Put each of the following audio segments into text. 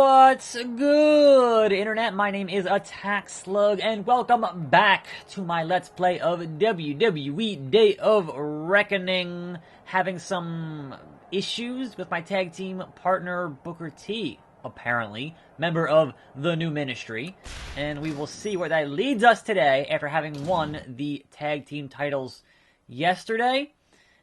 What's good, Internet? My name is attackslug, and welcome back to my Let's Play of WWE Day of Reckoning. Having some issues with my tag team partner, Booker T, apparently, member of the new ministry. And we will see where that leads us today after having won the tag team titles yesterday.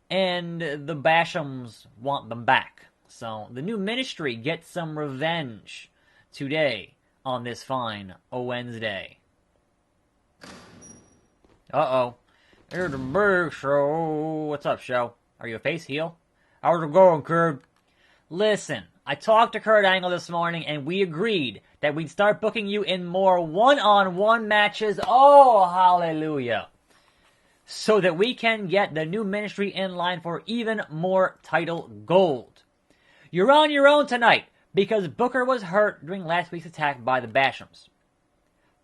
And the Bashams want them back. So, the new ministry gets some revenge today on this fine Wednesday. Uh-oh. Here's the big show. What's up, show? Are you a face heel? How's it going, Kurt? Listen, I talked to Kurt Angle this morning, and we agreed that we'd start booking you in more one-on-one matches. Oh, hallelujah. So that we can get the new ministry in line for even more title gold. You're on your own tonight, because Booker was hurt during last week's attack by the Bashams.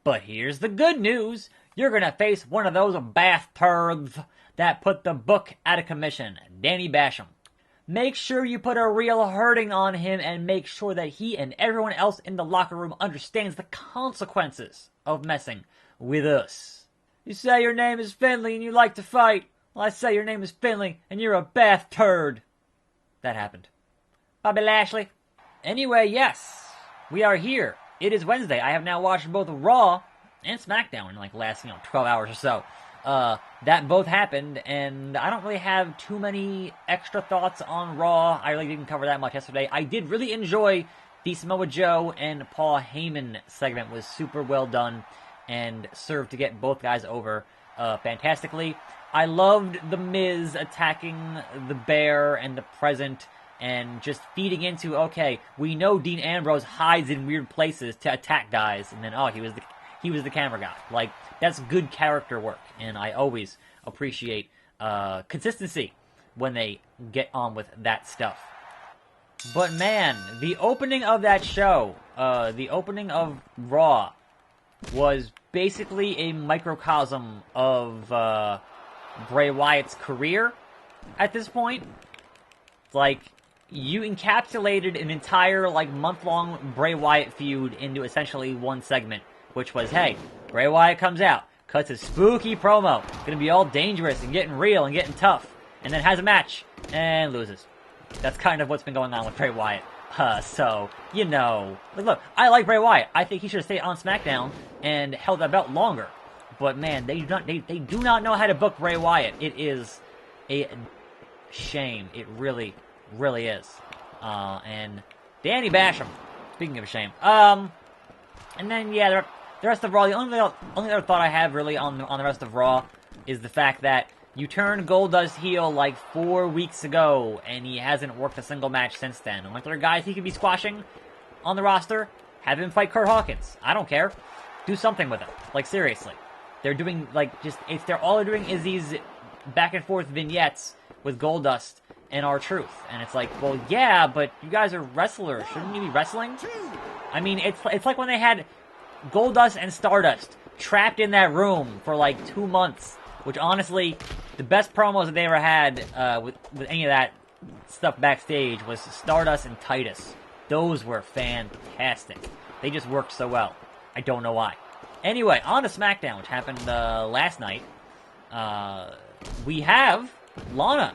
But here's the good news. You're going to face one of those bath turds that put the book out of commission, Danny Basham. Make sure you put a real hurting on him and make sure that he and everyone else in the locker room understands the consequences of messing with us. You say your name is Finley and you like to fight. Well, I say your name is Finley and you're a bath turd. That happened. Bobby Lashley. Anyway, yes, we are here. It is Wednesday. I have now watched both Raw and SmackDown in like the last, 12 hours or so. That both happened, and I don't really have too many extra thoughts on Raw. I really didn't cover that much yesterday. I did really enjoy the Samoa Joe and Paul Heyman segment. Was super well done and served to get both guys over fantastically. I loved The Miz attacking the Bear and the Present, and just feeding into, okay, we know Dean Ambrose hides in weird places to attack guys, and then, oh, he was the camera guy. Like, that's good character work, and I always appreciate consistency when they get on with that stuff. But man, the opening of that show, the opening of Raw, was basically a microcosm of Bray Wyatt's career at this point. Like, you encapsulated an entire, month-long Bray Wyatt feud into essentially one segment, which was, hey, Bray Wyatt comes out, cuts a spooky promo, gonna be all dangerous and getting real and getting tough, and then has a match, and loses. That's kind of what's been going on with Bray Wyatt. So, look, I like Bray Wyatt. I think he should have stayed on SmackDown and held that belt longer. But man, they do not know how to book Bray Wyatt. It is a shame. It really is. And Danny Basham, speaking of a shame. And then, yeah, the rest of Raw, the only other thought I have really on the rest of Raw is the fact that you turned Goldust heel like 4 weeks ago, and he hasn't worked a single match since then. I'm like, there are guys he could be squashing on the roster. Have him fight Kurt Hawkins. I don't care. Do something with him. Like, seriously. They're doing, all they're doing is these back and forth vignettes with Goldust and R-Truth. And it's like, well, yeah, but you guys are wrestlers. Shouldn't you be wrestling? I mean, it's like when they had Goldust and Stardust trapped in that room for 2 months, which honestly, the best promos that they ever had with any of that stuff backstage was Stardust and Titus. Those were fantastic. They just worked so well. I don't know why. Anyway, on to SmackDown, which happened last night. We have Lana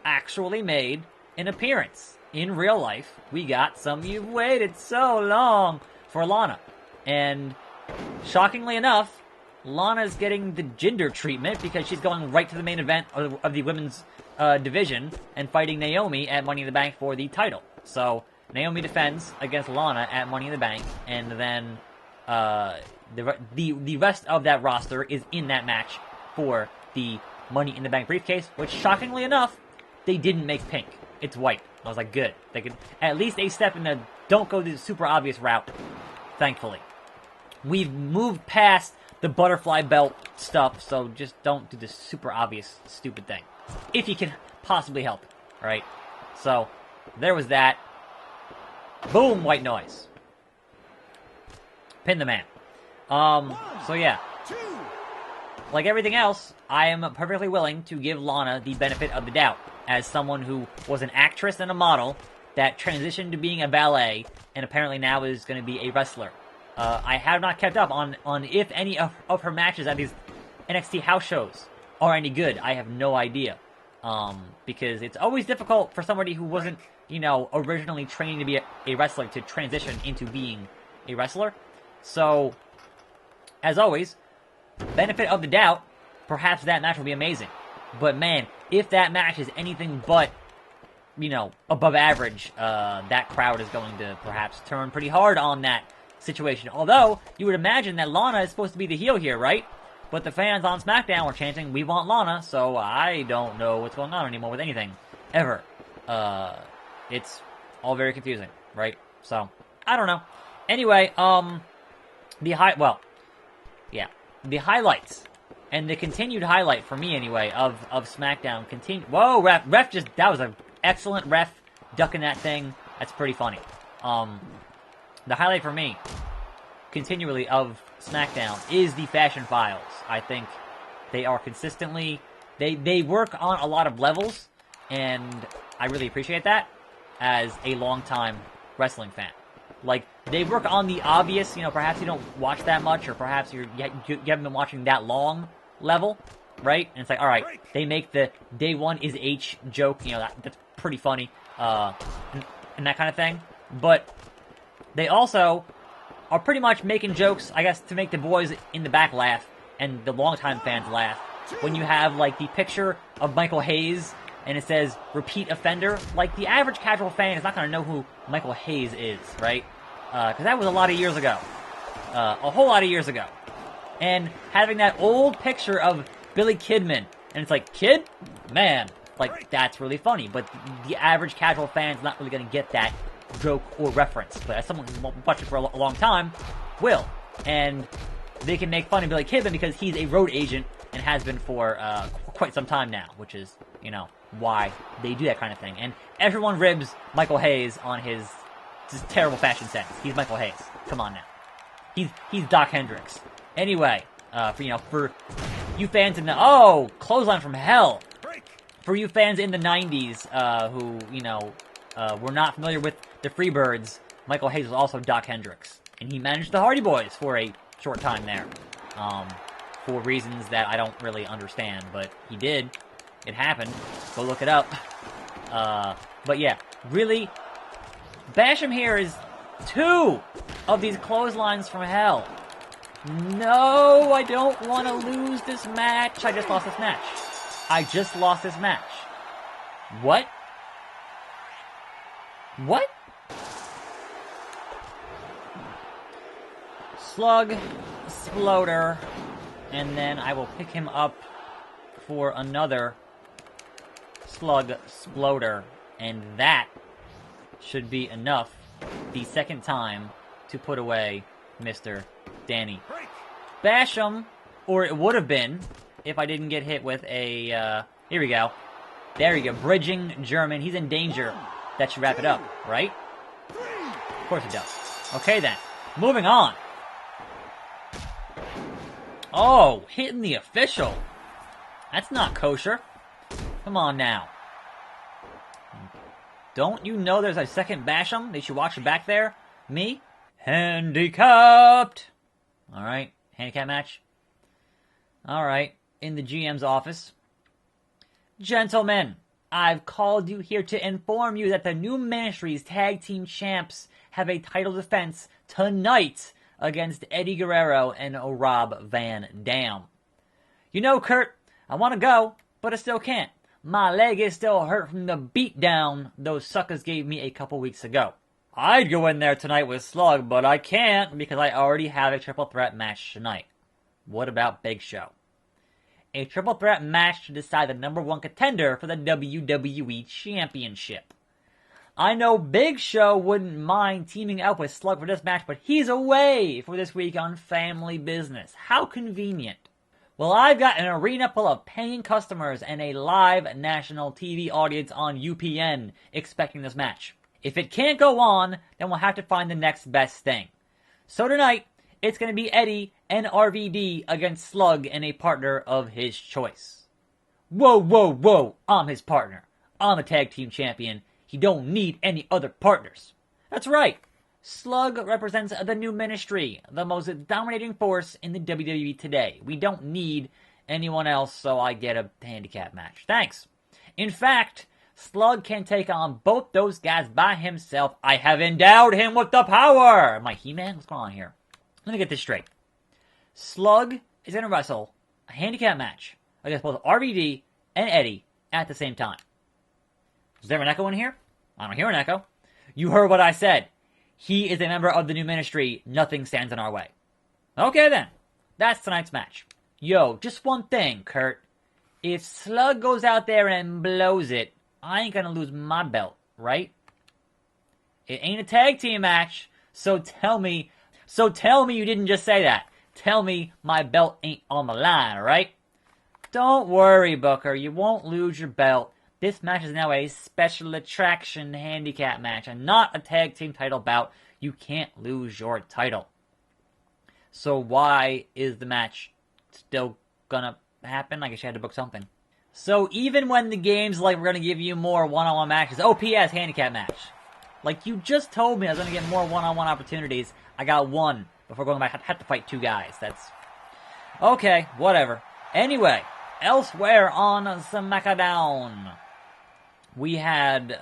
actually made an appearance in real life. We got some "you've waited so long" for Lana. And shockingly enough, Lana's getting the gender treatment because she's going right to the main event of the women's division and fighting Naomi at Money in the Bank for the title. So Naomi defends against Lana at Money in the Bank, and then the rest of that roster is in that match for the Money in the Bank briefcase, which shockingly enough, they didn't make pink. It's white. I was like, good. They could at least a step in the don't go the super obvious route, thankfully. We've moved past the butterfly belt stuff, so just don't do this super obvious stupid thing. If you can possibly help it, alright? So, there was that. Boom, white noise. Pin the man. So yeah. Like everything else, I am perfectly willing to give Lana the benefit of the doubt. As someone who was an actress and a model, that transitioned to being a valet and apparently now is going to be a wrestler. I have not kept up on if any of her matches at these NXT house shows are any good. I have no idea. Because it's always difficult for somebody who wasn't, originally trained to be a wrestler to transition into being a wrestler. So, as always, benefit of the doubt, perhaps that match will be amazing. But man, if that match is anything but, above average, that crowd is going to perhaps turn pretty hard on that situation. Although, you would imagine that Lana is supposed to be the heel here, right? But the fans on SmackDown were chanting, "We want Lana," so I don't know what's going on anymore with anything. Ever. It's all very confusing, right? So, I don't know. Anyway, the highlights. And the continued highlight, for me anyway, of SmackDown Whoa, ref that was an excellent ref ducking that thing. That's pretty funny. The highlight for me, continually, of SmackDown is the Fashion Files. I think they are consistently... They work on a lot of levels, and I really appreciate that as a longtime wrestling fan. Like, they work on the obvious, perhaps you don't watch that much, or perhaps you haven't been watching that long level, right? And it's like, alright, they make the day one is H joke, that's pretty funny, and that kind of thing. But they also are pretty much making jokes, I guess, to make the boys in the back laugh, and the longtime fans laugh. When you have, like, the picture of Michael Hayes, and it says, repeat offender, like, the average casual fan is not going to know who Michael Hayes is, right? Because that was a lot of years ago. A whole lot of years ago. And having that old picture of Billy Kidman, and it's like, kid? Man, like, that's really funny. But the average casual fan's not really going to get that joke or reference. But as someone who's watched it for a long time, will. And they can make fun of Billy Kidman because he's a road agent and has been for quite some time now, which is, why they do that kind of thing. And everyone ribs Michael Hayes on his terrible fashion sense. He's Michael Hayes. Come on now. He's Doc Hendricks. Anyway, for you fans in the... clothesline from hell. For you fans in the 90s who, were not familiar with the Freebirds, Michael Hayes was also Doc Hendricks. And he managed the Hardy Boys for a short time there. For reasons that I don't really understand, but he did. It happened. Go look it up. But yeah, really, Basham here is 2 of these clotheslines from hell. No, I don't want to lose this match. I just lost this match. What? What? Slug, Sploder, and then I will pick him up for another Slug, Sploder, and that should be enough the second time to put away Mr. Danny Basham, or it would have been if I didn't get hit with a, here we go. There you go, bridging German. He's in danger. That should wrap it up, right? Of course it does. Okay then, moving on. Oh, hitting the official. That's not kosher. Come on now. Don't you know there's a second Basham? They should watch it back there. Me? Handicapped. Alright, handicap match. Alright, in the GM's office. Gentlemen, I've called you here to inform you that the New Ministries Tag Team Champs have a title defense tonight against Eddie Guerrero and Rob Van Dam. Kurt, I want to go, but I still can't. My leg is still hurt from the beatdown those suckers gave me a couple weeks ago. I'd go in there tonight with Slug, but I can't because I already have a triple threat match tonight. What about Big Show? A triple threat match to decide the number 1 contender for the WWE Championship. I know Big Show wouldn't mind teaming up with Slug for this match, but he's away for this week on family business. How convenient. Well, I've got an arena full of paying customers and a live national TV audience on UPN expecting this match. If it can't go on, then we'll have to find the next best thing. So tonight, it's going to be Eddie and RVD against Slug and a partner of his choice. Whoa, whoa, whoa, I'm his partner. I'm a tag team champion. He don't need any other partners. That's right. Slug represents the new ministry, the most dominating force in the WWE today. We don't need anyone else, so I get a handicap match. Thanks. In fact, Slug can take on both those guys by himself. I have endowed him with the power. Am I He-Man? What's going on here? Let me get this straight. Slug is going to wrestle a handicap match against both RVD and Eddie at the same time. Is there an echo in here? I don't hear an echo. You heard what I said. He is a member of the new ministry. Nothing stands in our way. Okay then. That's tonight's match. Yo, just one thing, Kurt. If Slug goes out there and blows it, I ain't gonna lose my belt, right? It ain't a tag team match, so tell me you didn't just say that. Tell me my belt ain't on the line, right? Don't worry, Booker, you won't lose your belt. This match is now a special attraction handicap match and not a tag team title bout. You can't lose your title. So why is the match still gonna happen? I guess you had to book something. So even when the game's like, we're gonna give you more one-on-one matches, OPS handicap match. Like, you just told me I was gonna get more one-on-one opportunities. I got one before going back. I had to fight two guys. That's okay, whatever. Anyway, elsewhere on SmackDown, we had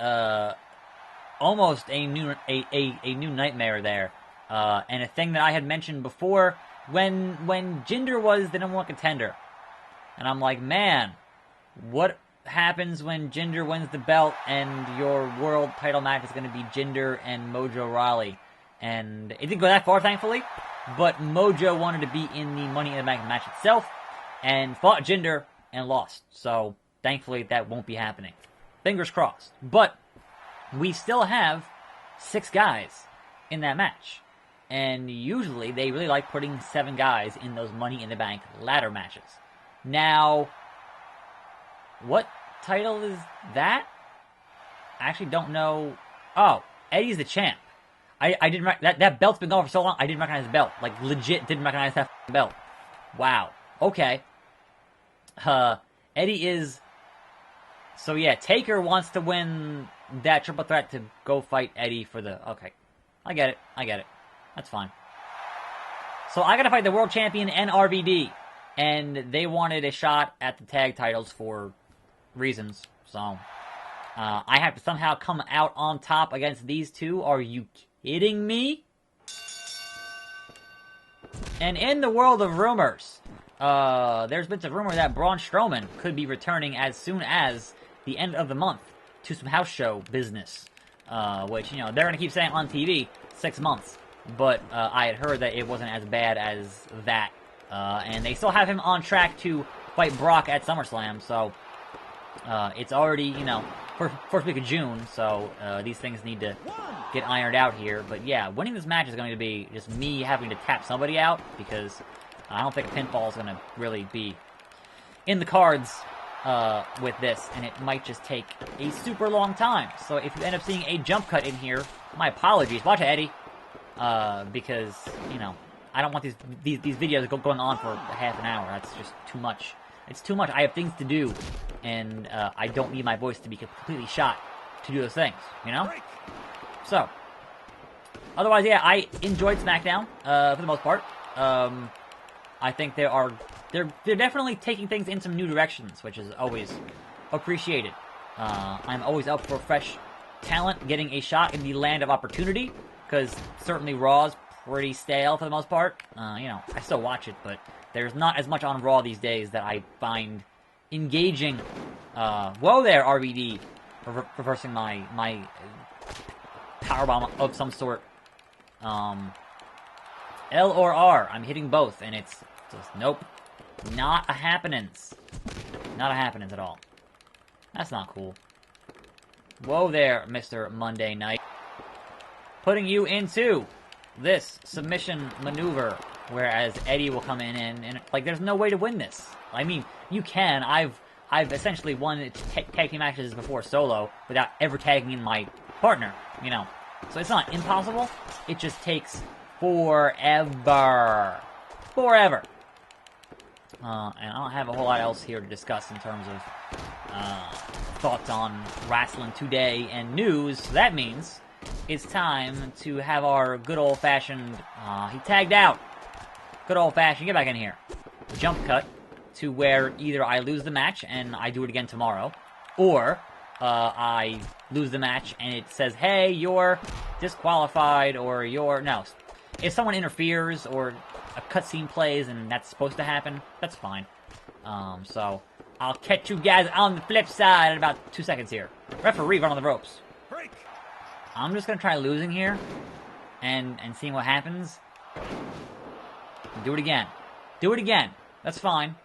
almost a new nightmare there, and a thing that I had mentioned before when Jinder was the #1 contender, and I'm like, man, what happens when Jinder wins the belt and your world title match is going to be Jinder and Mojo Rawley? And it didn't go that far, thankfully, but Mojo wanted to be in the Money in the Bank match itself and fought Jinder and lost. So thankfully that won't be happening. Fingers crossed. But we still have 6 guys in that match. And usually they really like putting 7 guys in those Money in the Bank ladder matches. Now, what title is that? I actually don't know. Oh, Eddie's the champ. I didn't that belt's been going for so long. I didn't recognize the belt. Like, legit didn't recognize that belt. Wow. Okay. Eddie is. So yeah, Taker wants to win that triple threat to go fight Eddie for the. Okay, I get it. That's fine. So I gotta fight the world champion and RVD, and they wanted a shot at the tag titles for reasons. So I have to somehow come out on top against these two. Are you kidding me? And in the world of rumors, there's been some rumor that Braun Strowman could be returning as soon as the end of the month to some house show business, which, you know, they're going to keep saying on TV 6 months, but I had heard that it wasn't as bad as that, and they still have him on track to fight Brock at SummerSlam, so it's already, you know, first week of June, so these things need to get ironed out here. But yeah, winning this match is going to be just me having to tap somebody out, because I don't think pinfall is going to really be in the cards with this, and it might just take a super long time. So if you end up seeing a jump cut in here, my apologies. Watch it, Eddie, because, you know, I don't want these videos going on for half an hour. That's just too much. It's too much. I have things to do, and I don't need my voice to be completely shot to do those things, you know? So, otherwise, yeah, I enjoyed SmackDown, for the most part. I think they're definitely taking things in some new directions, which is always appreciated. I'm always up for fresh talent getting a shot in the land of opportunity, because certainly Raw's pretty stale for the most part. You know, I still watch it, but there's not as much on Raw these days that I find engaging. Whoa there, RVD, reversing my powerbomb of some sort. L or R, I'm hitting both, and it's just, nope. Not a happenings. Not a happenings at all. That's not cool. Whoa there, Mr. Monday Night. Putting you into this submission maneuver, whereas Eddie will come in and like, there's no way to win this. I mean, you can. I've essentially won tag team matches before solo without ever tagging in my partner, you know. So it's not impossible. It just takes forever. Forever. And I don't have a whole lot else here to discuss in terms of thoughts on wrestling today and news. So that means it's time to have our good old-fashioned, he tagged out. Good old-fashioned, get back in here. Jump cut to where either I lose the match and I do it again tomorrow, or I lose the match and it says, hey, you're disqualified, or no. If someone interferes or a cutscene plays and that's supposed to happen, that's fine. So I'll catch you guys on the flip side in about 2 seconds here. Referee, run on the ropes. Break. I'm just gonna try losing here and seeing what happens. Do it again. Do it again. That's fine.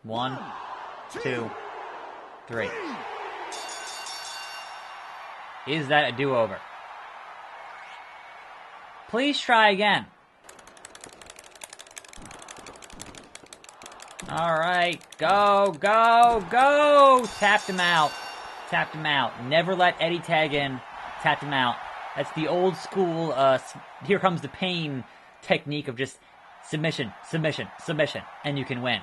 One, two, three. Is that a do-over? Please try again. Alright, go, go, go! Tapped him out. Tapped him out. Never let Eddie tag in. Tapped him out. That's the old school, here comes the pain technique of just submission, submission, submission, and you can win.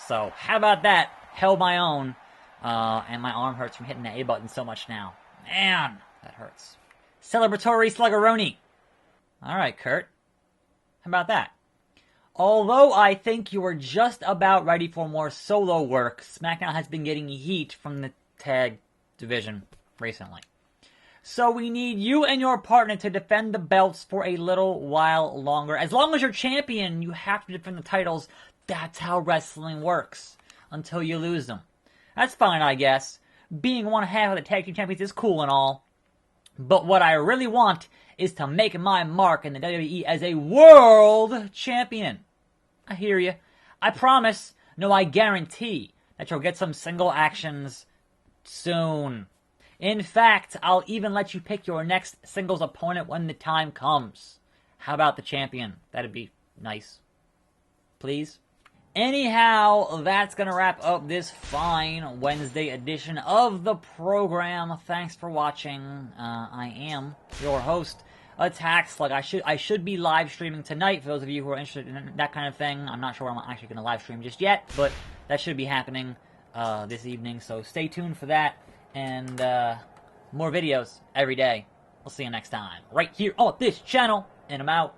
So, how about that? Held my own, and my arm hurts from hitting the A button so much now. Man, that hurts. Celebratory Sluggeroni. Alright, Kurt. How about that? Although I think you are just about ready for more solo work, SmackDown has been getting heat from the tag division recently. So we need you and your partner to defend the belts for a little while longer. As long as you're champion, you have to defend the titles. That's how wrestling works. Until you lose them. That's fine, I guess. Being one half of the tag team champions is cool and all. But what I really want is to make my mark in the WWE as a world champion. I hear you. I promise, no, I guarantee that you'll get some single actions soon. In fact, I'll even let you pick your next singles opponent when the time comes. How about the champion? That'd be nice. Please? Anyhow, that's going to wrap up this fine Wednesday edition of the program. Thanks for watching. I am your host, attackslug. I should be live streaming tonight for those of you who are interested in that kind of thing. I'm not sure I'm actually going to live stream just yet, but that should be happening this evening. So stay tuned for that, and more videos every day. We'll see you next time, right here on this channel, and I'm out.